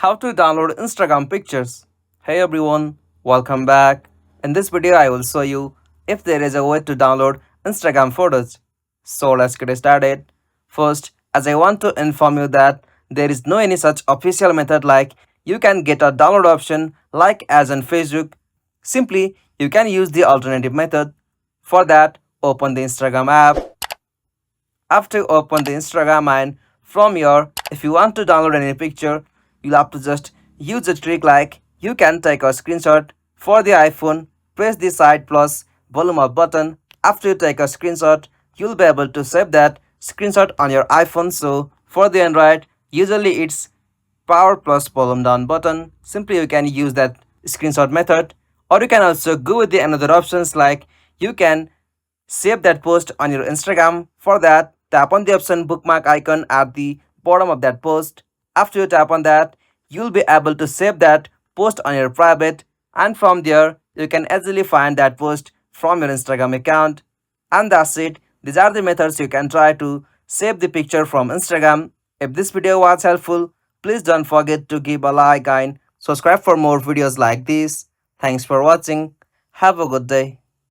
How to download Instagram pictures. Hey everyone, welcome back. In this video I will show you if there is a way to download Instagram photos. So let's get started. First, as I want to inform you that there is no any such official method like you can get a download option like as on Facebook. Simply, you can use the alternative method. For that, open the Instagram app. After you open the Instagram and from here, if you want to download any picture, you'll have to just use a trick like you can take a screenshot for the iPhone, press the side plus volume up button. After you take a screenshot, you'll be able to save that screenshot on your iPhone. So for the Android, usually it's power plus volume down button. Simply you can use that screenshot method, or you can also go with the another options like you can save that post on your Instagram. For that, tap on the option bookmark icon at the bottom of that post. After you tap on that, you'll be able to save that post on your private, and from there you can easily find that post from your Instagram account. And that's it. These are the methods you can try to save the picture from Instagram. If this video was helpful, please don't forget to give a like and subscribe for more videos like this. Thanks for watching. Have a good day.